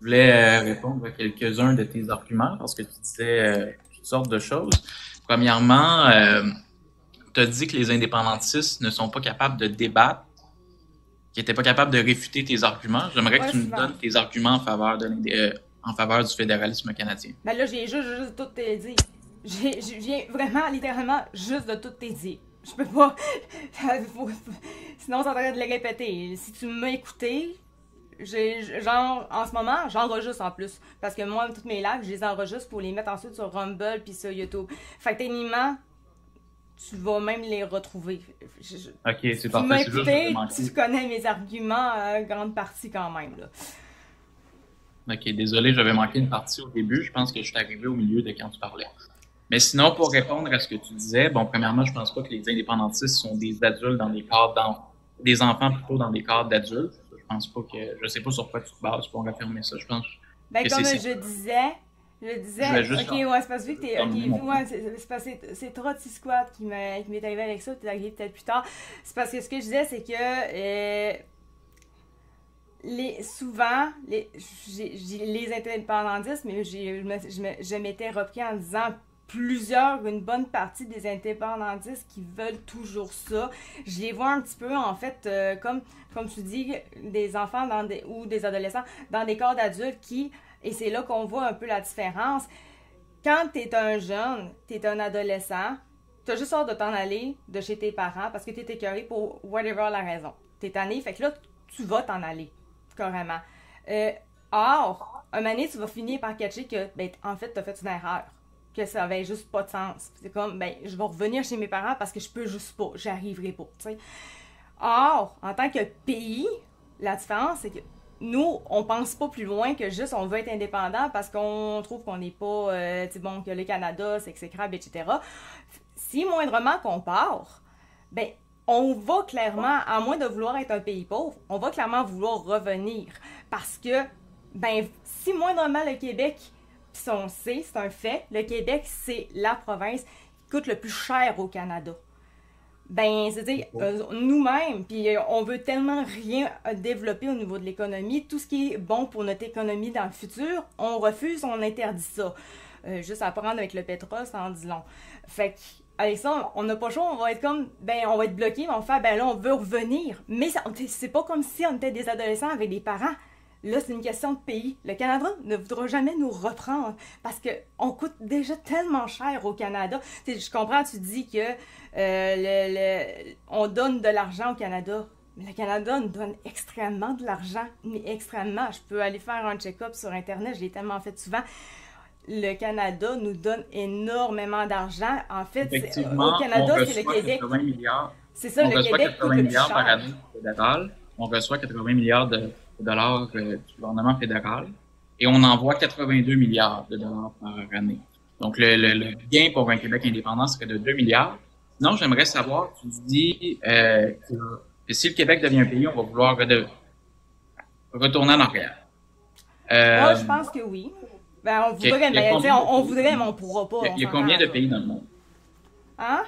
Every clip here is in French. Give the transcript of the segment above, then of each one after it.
voulais répondre à quelques-uns de tes arguments parce que tu disais toutes sortes de choses. Premièrement, tu as dit que les indépendantistes ne sont pas capables de débattre, qu'ils n'étaient pas capables de réfuter tes arguments. J'aimerais que Ouais, tu nous souvent. donnes tes arguments en faveur du fédéralisme canadien. Ben là, j'ai juste tout te dire. Je viens vraiment, littéralement, juste de tout te dire. Je peux pas. Sinon, ça devrait de le répéter. Si tu m'as écouté, genre, en ce moment, j'enregistre en plus. Parce que moi, toutes mes lives, je les enregistre pour les mettre ensuite sur Rumble puis sur YouTube. Fait que techniquement, tu vas même les retrouver. OK, c'est Si tu parfait. m'as C'est juste que j'avais écouté, manqué. tu connais mes arguments, grande partie quand même, là. OK, désolé, j'avais manqué une partie au début. Je pense que je suis arrivé au milieu de quand tu parlais. Mais sinon, pour répondre à ce que tu disais, bon, premièrement, je pense pas que les indépendantistes sont des adultes dans des cadres des enfants plutôt dans des cadres d'adultes. Je pense pas que, je sais pas sur quoi tu te bases pour affirmer ça. Je pense Ben, que comme je je vais disais, juste ok, ouais, c'est parce que terminer mon ok, point. ouais, c'est parce que c'est Trotty Squad qui m'est arrivé avec ça, t'es arrivé peut-être plus tard. C'est parce que ce que je disais, c'est que souvent, les indépendantistes, mais je m'étais repris en disant une bonne partie des indépendantistes qui veulent toujours ça. Je les vois un petit peu, en fait, comme tu dis, des enfants ou des adolescents dans des corps d'adultes et c'est là qu'on voit un peu la différence. Quand t'es un jeune, t'es un adolescent, t'as juste hâte de t'en aller de chez tes parents parce que t'es écœuré pour whatever la raison. T'es tanné, fait que là, tu vas t'en aller, carrément. Euh, Or, un moment donné, tu vas finir par catcher que, ben, en fait, t'as fait une erreur. Que ça avait juste pas de sens. C'est comme, ben, je vais revenir chez mes parents parce que je peux juste pas, j'arriverai pas, tu sais. Or, en tant que pays, la différence, c'est que nous, on pense pas plus loin que juste on veut être indépendant parce qu'on trouve qu'on n'est pas, bon, que le Canada, c'est exécrable, etc. Si moindrement qu'on part, ben, on va clairement, à moins de vouloir être un pays pauvre, on va clairement vouloir revenir. Parce que, ben, si moindrement le Québec, puis on sait, c'est un fait, le Québec, c'est la province qui coûte le plus cher au Canada. Ben, c'est-à-dire, nous-mêmes, puis on veut tellement rien développer au niveau de l'économie, tout ce qui est bon pour notre économie dans le futur, on refuse, on interdit ça. Juste à prendre avec le pétrole, ça en dit long. Fait que, avec ça, on n'a pas le choix, on va être comme, ben, on va être bloqué, on va faire, ben là, on veut revenir. Mais c'est pas comme si on était des adolescents avec des parents. Là, c'est une question de pays. Le Canada ne voudra jamais nous reprendre parce que on coûte déjà tellement cher au Canada. T'sais, je comprends, tu dis que on donne de l'argent au Canada. Mais le Canada nous donne extrêmement de l'argent, mais extrêmement. Je peux aller faire un check-up sur Internet, je l'ai tellement fait souvent. Le Canada nous donne énormément d'argent. En fait, au Effectivement, on Canada, c'est le reçoit Québec. 80 milliards. C'est ça, On le reçoit Québec coûte 80 le plus milliards par cher. année du fédéral. On reçoit 80 milliards de dollars du gouvernement fédéral. Et on envoie 82 milliards de dollars par année. Donc, le gain pour un Québec indépendant serait de 2 milliards. Sinon, j'aimerais savoir, tu dis que si le Québec devient un pays, on va vouloir retourner en arrière. Moi, Euh, je pense que oui. Ben, on il voudrait, y a mais tu sais, combien de on pays? voudrait, mais on pourra pas, on Il y a combien s'entend, de là. pays dans le monde? Hein?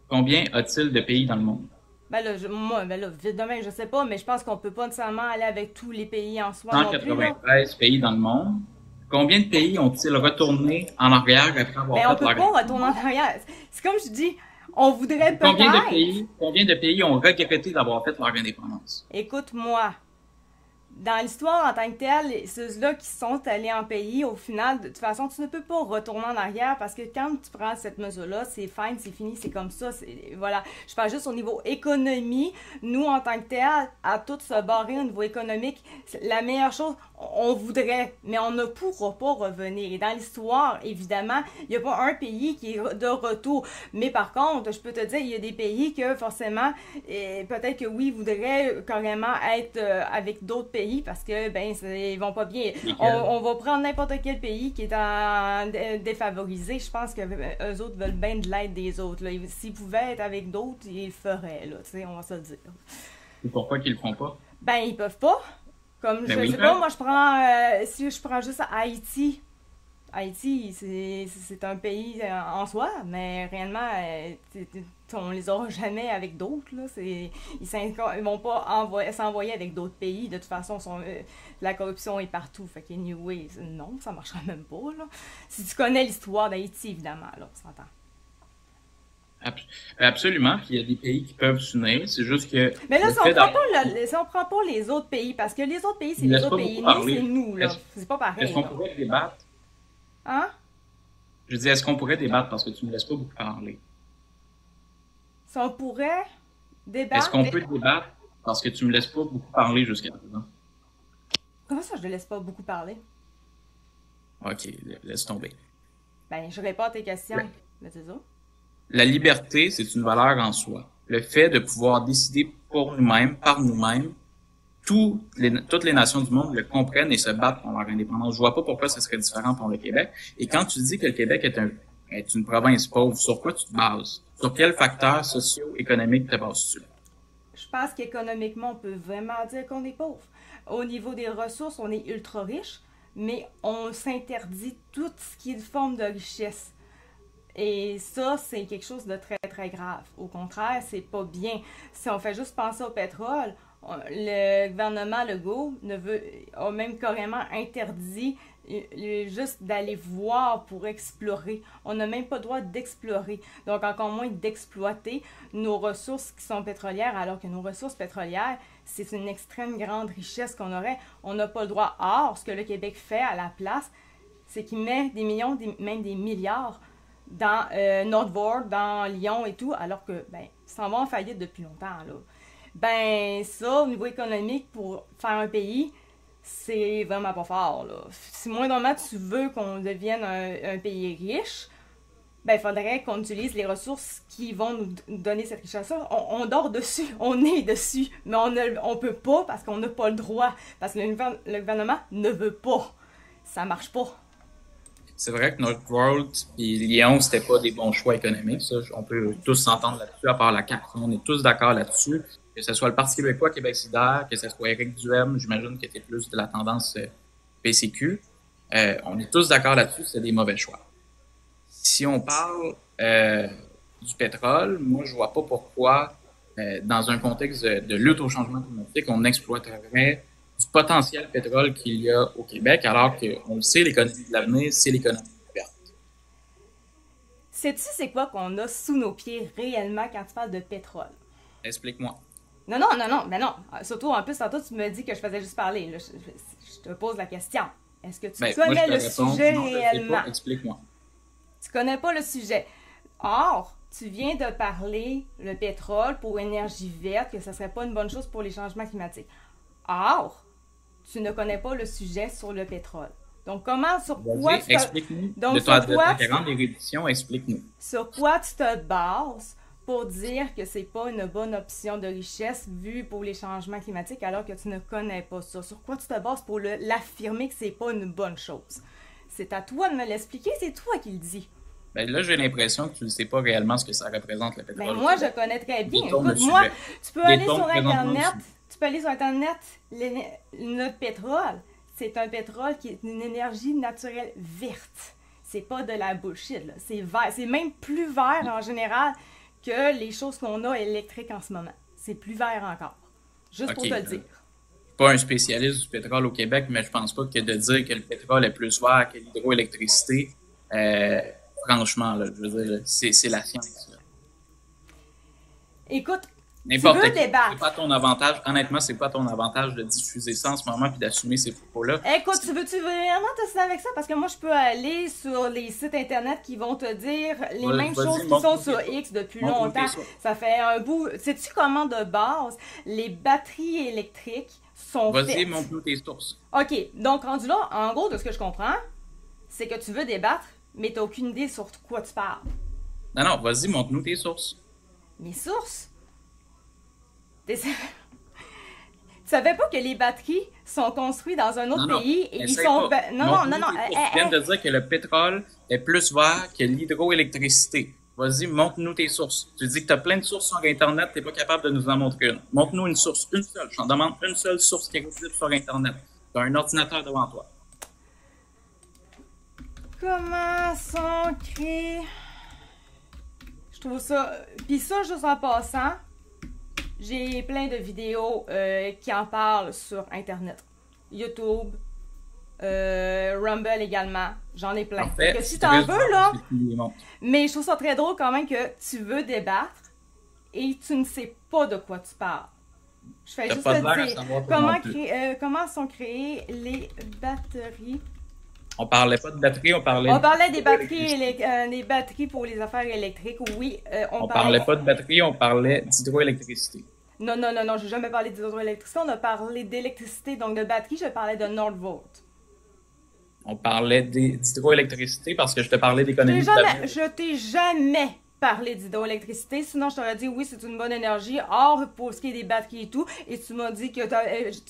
Combien a-t-il de pays dans le monde? Ben là, moi, ben là, vite demain, je sais pas, mais je pense qu'on peut pas nécessairement aller avec tous les pays en soi non plus, là. 193 pays dans le monde. Combien de pays ont-ils retourné en arrière après avoir Mais on fait peut leur pas retourner en indépendance? arrière. C'est comme je dis, on voudrait peut-être. Combien de pays ont regretté d'avoir fait leur indépendance? Écoute-moi, dans l'histoire en tant que telle, ceux-là qui sont allés en pays, au final, de toute façon, tu ne peux pas retourner en arrière parce que quand tu prends cette mesure-là, c'est fine, c'est fini, c'est comme ça. Voilà. Je parle juste au niveau économie. Nous, en tant que tel, à tout se barrer au niveau économique, la meilleure chose, on voudrait, mais on ne pourra pas revenir. Et dans l'histoire, évidemment, il n'y a pas un pays qui est de retour. Mais par contre, je peux te dire, il y a des pays que forcément, peut-être que oui, voudraient carrément être avec d'autres pays parce que, ben, ils vont pas bien. Lesquels? On va prendre n'importe quel pays qui est en défavorisé. Je pense que eux autres veulent bien de l'aide des autres. S'ils pouvaient être avec d'autres, ils le feraient, là, tu sais, on va se le dire. Et pourquoi qu'ils le font pas? Ben, ils peuvent pas. Comme, Ben je oui, ils sais pas, peuvent. moi, si je prends juste Haïti, Haïti, c'est un pays en soi, mais réellement, on les aura jamais avec d'autres. Là. Ils vont pas s'envoyer avec d'autres pays. De toute façon, la corruption est partout. Fait que, anyway, non, ça marchera même pas. Là. Si tu connais l'histoire d'Haïti, évidemment, là, on s'entend. Absolument, puis il y a des pays qui peuvent s'unir. C'est juste que. Mais là, si on prend pas les autres pays, parce que les autres pays, c'est les autres pays. Nous, c'est nous, là. C'est pas pareil. Est-ce qu'on pourrait débattre? Hein? Je dis, est-ce qu'on pourrait débattre parce que tu me laisses pas beaucoup parler? Si on pourrait débattre. Est-ce qu'on peut débattre parce que tu me laisses pas beaucoup parler jusqu'à présent? Comment ça, je ne laisse pas beaucoup parler? Ok, laisse tomber. Ben, je réponds à tes questions. Ouais. Mais c'est ça. La liberté, c'est une valeur en soi. Le fait de pouvoir décider pour nous-mêmes, par nous-mêmes, toutes les nations du monde le comprennent et se battent pour leur indépendance. Je vois pas pourquoi ce serait différent pour le Québec. Et quand tu dis que le Québec est une province pauvre, sur quoi tu te bases? Sur quels facteurs socio-économiques te bases-tu? Je pense qu'économiquement, on peut vraiment dire qu'on est pauvre. Au niveau des ressources, on est ultra riche, mais on s'interdit tout ce qui est de forme de richesse. Et ça, c'est quelque chose de très, très grave. Au contraire, c'est pas bien. Si on fait juste penser au pétrole, le gouvernement Legault a même carrément interdit juste d'aller voir pour explorer. On n'a même pas le droit d'explorer. Donc, encore moins d'exploiter nos ressources qui sont pétrolières, alors que nos ressources pétrolières, c'est une extrême grande richesse qu'on aurait. On n'a pas le droit. Or, ce que le Québec fait à la place, c'est qu'il met des millions, même des milliards dans Nordvoort, dans Lyon et tout, alors que, ben, ça va en faillite depuis longtemps, là. Ben, ça, au niveau économique, pour faire un pays, c'est vraiment pas fort, là. Si moindrement tu veux qu'on devienne un pays riche, ben, il faudrait qu'on utilise les ressources qui vont nous donner cette richesse-là. On dort dessus, on est dessus, mais on peut pas parce qu'on n'a pas le droit, parce que le gouvernement ne veut pas. Ça marche pas. C'est vrai que Northvolt et Lyon, c'était pas des bons choix économiques. Ça, on peut tous s'entendre là-dessus, à part la CAQ. On est tous d'accord là-dessus. Que ce soit le Parti québécois, Québec solidaire, que ce soit Éric Duhem, j'imagine que tu es plus de la tendance PCQ. On est tous d'accord là-dessus, c'est des mauvais choix. Si on parle du pétrole, moi, je vois pas pourquoi, dans un contexte de lutte au changement climatique, on exploiterait du potentiel pétrole qu'il y a au Québec, alors qu'on le sait, l'économie de l'avenir, c'est l'économie verte. Sais-tu c'est quoi qu'on a sous nos pieds réellement quand tu parles de pétrole? Explique-moi. Non, ben non. Surtout, en plus, tantôt, tu me dis que je faisais juste parler. Là, je te pose la question. Est-ce que tu connais le sujet réellement? Explique-moi. Tu connais pas le sujet. Or, tu viens de parler le pétrole pour énergie verte, que ce serait pas une bonne chose pour les changements climatiques. Or, tu ne connais pas le sujet sur le pétrole. Donc, explique-nous. De ta grande érudition, explique-nous. Sur quoi tu te bases pour dire que c'est pas une bonne option de richesse vue pour les changements climatiques alors que tu ne connais pas ça? Sur quoi tu te bases pour l'affirmer que c'est pas une bonne chose? C'est à toi de me l'expliquer, c'est toi qui le dis. Ben là, j'ai l'impression que tu ne sais pas réellement ce que ça représente, le pétrole. Ben moi, je connais très bien. Écoute, moi, tu peux aller sur Internet... Tu peux aller sur Internet, notre pétrole, c'est un pétrole qui est une énergie naturelle verte. C'est pas de la bullshit, là. C'est vert. C'est même plus vert en général que les choses qu'on a électriques en ce moment. C'est plus vert encore. Juste pour te le dire. Pas un spécialiste du pétrole au Québec, mais je pense pas que de dire que le pétrole est plus vert que l'hydroélectricité, franchement, là, je veux dire, c'est la science, là. Écoute, n'importe tu veux qui, débattre. c'est pas ton avantage. Honnêtement, c'est pas ton avantage de diffuser ça en ce moment puis d'assumer ces propos-là. Écoute, veux-tu vraiment t'assister avec ça? Parce que moi, je peux aller sur les sites Internet qui vont te dire les mêmes choses qui sont sur X depuis longtemps. Ça fait un bout. Sais-tu comment, de base, les batteries électriques sont faites? Vas-y, montre-nous tes sources. OK. Donc, rendu là, en gros, de ce que je comprends, c'est que tu veux débattre, mais t'as aucune idée sur quoi tu parles. Non, vas-y, montre-nous tes sources. Mes sources? Tu savais pas que les batteries sont construites dans un autre pays et ils sont... Non. Tu viens de dire que le pétrole est plus vert que l'hydroélectricité. Vas-y, montre-nous tes sources. Tu dis que tu as plein de sources sur Internet, tu n'es pas capable de nous en montrer une. Montre-nous une source, une seule. Je t'en demande une seule source qui est visible sur Internet. Tu as un ordinateur devant toi. Comment sont créés... Je trouve ça... Puis ça, juste en passant, j'ai plein de vidéos qui en parlent sur Internet. YouTube, Rumble également. J'en ai plein. En fait, que si t'en veux, là... Bon. Mais je trouve ça très drôle quand même que tu veux débattre et tu ne sais pas de quoi tu parles. Je fais juste te dire comment sont créées les batteries. On parlait pas de batterie, on parlait des batteries pour les affaires électriques. Oui, on parlait pas de batterie, on parlait d'hydroélectricité. Non, j'ai jamais parlé d'hydroélectricité. On a parlé d'électricité, donc de batterie, je parlais de Nordvolt. On parlait d'hydroélectricité parce que je te parlais d'économie de l'avenir. Je t'ai jamais parlé d'hydroélectricité, sinon je t'aurais dit oui, c'est une bonne énergie. Or, pour ce qui est des batteries et tout, et tu m'as dit que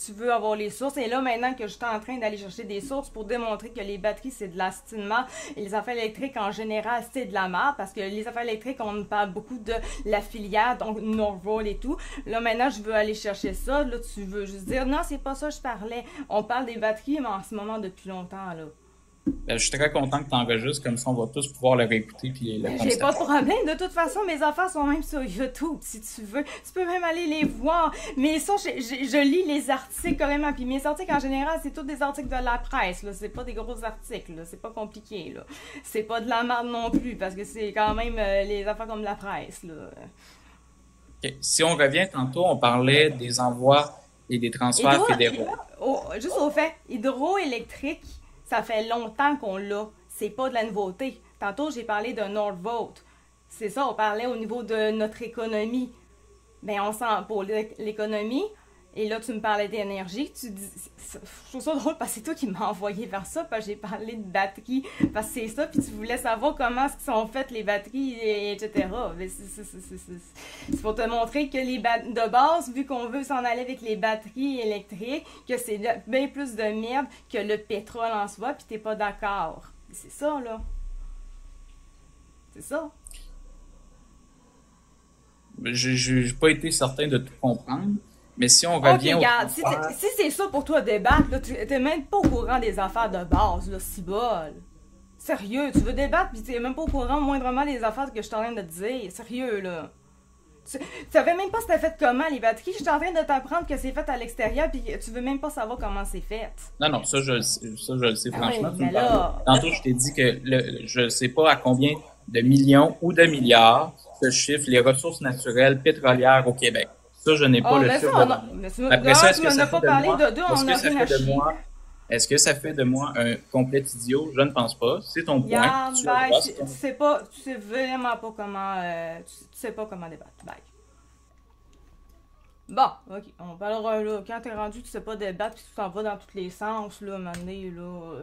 tu veux avoir les sources. Et là, maintenant que je suis en train d'aller chercher des sources pour démontrer que les batteries, c'est de la marde et les affaires électriques, en général, c'est de la marde, parce que les affaires électriques, on parle beaucoup de la filière, donc Nordvolt et tout. Là, maintenant, je veux aller chercher ça. Là, tu veux juste dire, non, c'est pas ça que je parlais. On parle des batteries, mais en ce moment, depuis longtemps, là. Je suis très content que tu enregistres, comme ça on va tous pouvoir le réécouter puis le constater. J'ai pas de problème, de toute façon mes affaires sont même sur YouTube si tu veux. Tu peux même aller les voir. Mais ça, je lis les articles quand même. Puis mes articles en général, c'est tous des articles de la presse, là. C'est pas des gros articles, là. C'est pas compliqué, là. C'est pas de la merde non plus, parce que c'est quand même les affaires comme de la presse, là. Okay. Si on revient tantôt, on parlait des envois et des transferts fédéraux. Juste au fait, hydroélectrique, ça fait longtemps qu'on l'a. C'est pas de la nouveauté. Tantôt, j'ai parlé de Nordvolt. C'est ça, on parlait au niveau de notre économie. Ben, on sent pour l'économie. Et là, tu me parlais d'énergie. Tu dis, je trouve ça drôle parce que c'est toi qui m'as envoyé vers ça. Parce que j'ai parlé de batterie. Parce que c'est ça. Puis tu voulais savoir comment sont faites les batteries, etc. C'est pour te montrer que de base, vu qu'on veut s'en aller avec les batteries électriques, que c'est bien plus de merde que le pétrole en soi. Puis t'es pas d'accord. C'est ça, là. C'est ça. J'ai pas été certain de tout comprendre. Mais si on revient regarde, si c'est ça pour toi débattre, là, t'es même pas au courant des affaires de base, là, si bol. Sérieux, tu veux débattre pis t'es même pas au courant moindrement des affaires que je suis en train de te dire. Sérieux, là. Tu savais même pas c'était fait comment, les batteries. Je suis en train de t'apprendre que c'est fait à l'extérieur pis tu veux même pas savoir comment c'est fait. Non, ça je le sais franchement. Oui, mais là... Tantôt, je t'ai dit que je sais pas à combien de millions ou de milliards se chiffrent les ressources naturelles pétrolières au Québec. Ça, je n'ai pas le chiffre. Après ça, est-ce que ça fait de moi? Est-ce que ça fait de moi un complet idiot? Je ne pense pas. C'est ton point. Tu sais vraiment pas comment... tu sais pas comment débattre. Bye. Bon, ok. On parlera là. Quand t'es rendu, tu sais pas débattre puis tu t'en vas dans tous les sens, là, à un moment donné, là...